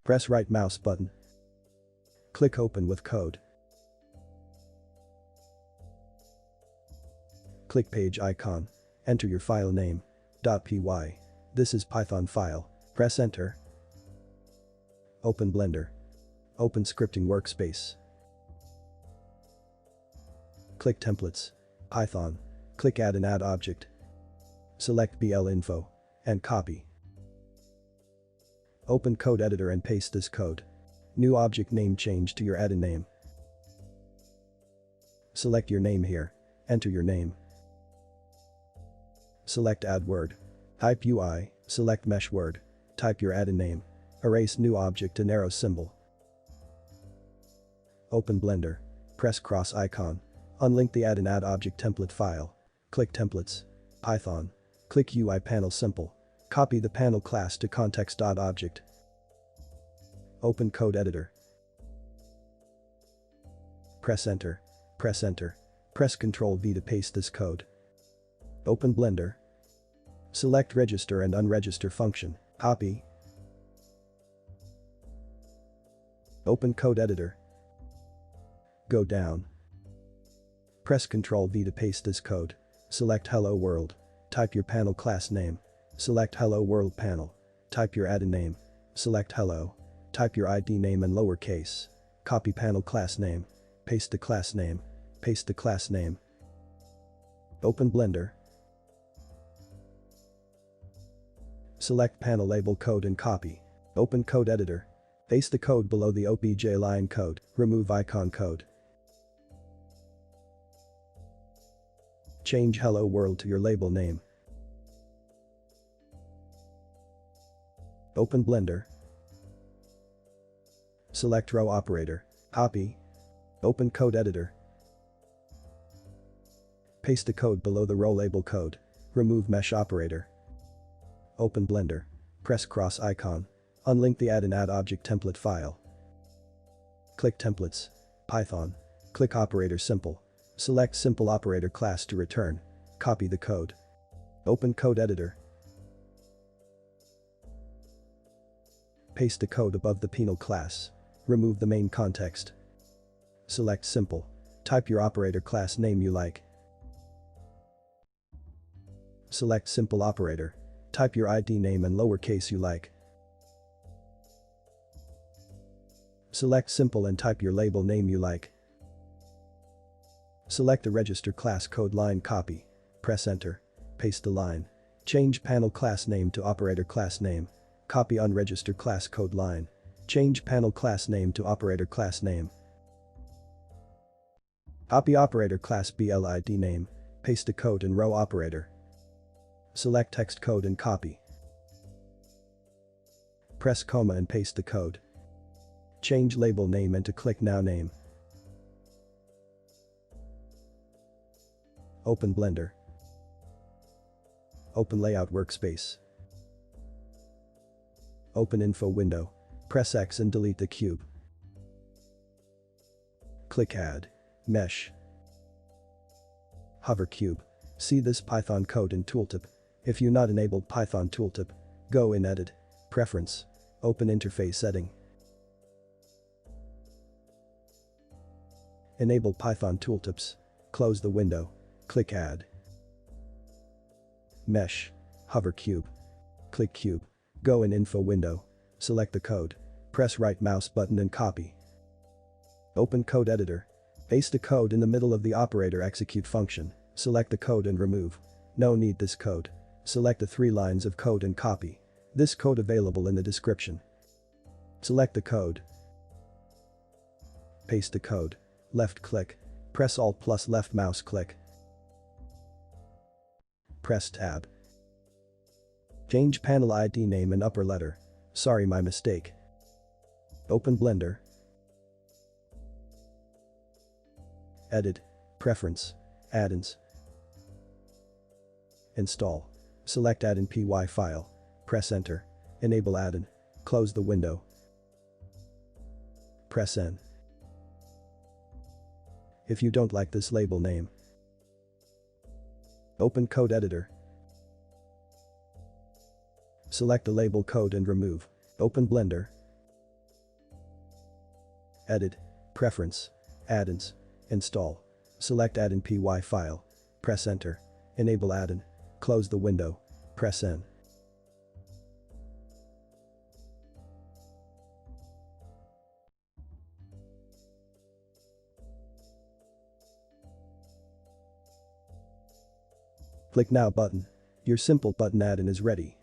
Press right mouse button. Click Open with code. Click Page icon. Enter your file name. .py. This is Python file. Press Enter. Open Blender. Open Scripting Workspace. Click Templates. Python. Click Add an Add Object. Select BL Info. And copy. Open Code Editor and paste this code. New object name change to your add-in name. Select your name here. Enter your name. Select Add Word. Type UI. Select Mesh Word. Type your add-in name. Erase new object and arrow symbol. Open Blender. Press cross icon. Unlink the add an add object template file. Click Templates. Python. Click UI panel simple. Copy the panel class to context.object. Open Code Editor. Press Enter. Press Enter. Press Ctrl V to paste this code. Open Blender. Select Register and Unregister function. Copy. Open Code Editor. Go down. Press Ctrl V to paste this code. Select Hello World. Type your panel class name. Select Hello World panel. Type your add-in name. Select Hello. Type your ID name in lowercase. Copy panel class name. Paste the class name. Paste the class name. Open Blender. Select panel label code and copy. Open Code Editor. Paste the code below the OBJ line code. Remove icon code. Change Hello World to your label name. Open Blender. Select row operator. Copy. Open Code Editor. Paste the code below the row label code. Remove mesh operator. Open Blender. Press cross icon. Unlink the add an add object template file. Click Templates. Python. Click Operator Simple. Select Simple Operator class to return. Copy the code. Open Code Editor. Paste the code above the penal class. Remove the main context. Select Simple. Type your operator class name you like. Select Simple Operator. Type your ID name in lowercase you like. Select Simple and type your label name you like. Select the register class code line copy. Press Enter. Paste the line. Change panel class name to operator class name. Copy unregistered class code line. Change panel class name to operator class name. Copy operator class BLID name. Paste the code in row operator. Select text code and copy. Press comma and paste the code. Change label name into click now name. Open Blender. Open Layout Workspace. Open Info window. Press X and delete the cube. Click Add. Mesh. Hover cube. See this Python code in Tooltip. If you not enabled Python Tooltip, go in Edit. Preference. Open Interface Setting. Enable Python Tooltips. Close the window. Click Add. Mesh. Hover cube. Click cube. Go in Info window. Select the code. Press right mouse button and copy. Open Code Editor. Paste the code in the middle of the operator execute function. Select the code and remove. No need this code. Select the 3 lines of code and copy. This code available in the description. Select the code. Paste the code. Left click. Press Alt plus left mouse click. Press Tab. Change panel ID name in upper letter. Sorry, my mistake. Open Blender. Edit. Preference. Add-ins. Install. Select add-in py file. Press Enter. Enable add-in. Close the window. Press N. If you don't like this label name, open Code Editor. Select the label code and remove. Open Blender. Edit. Preference. Add-ins. Install. Select add-in py file. Press enter. Enable add-in. Close the window. Press N. Click Now button. Your simple button add-in is ready.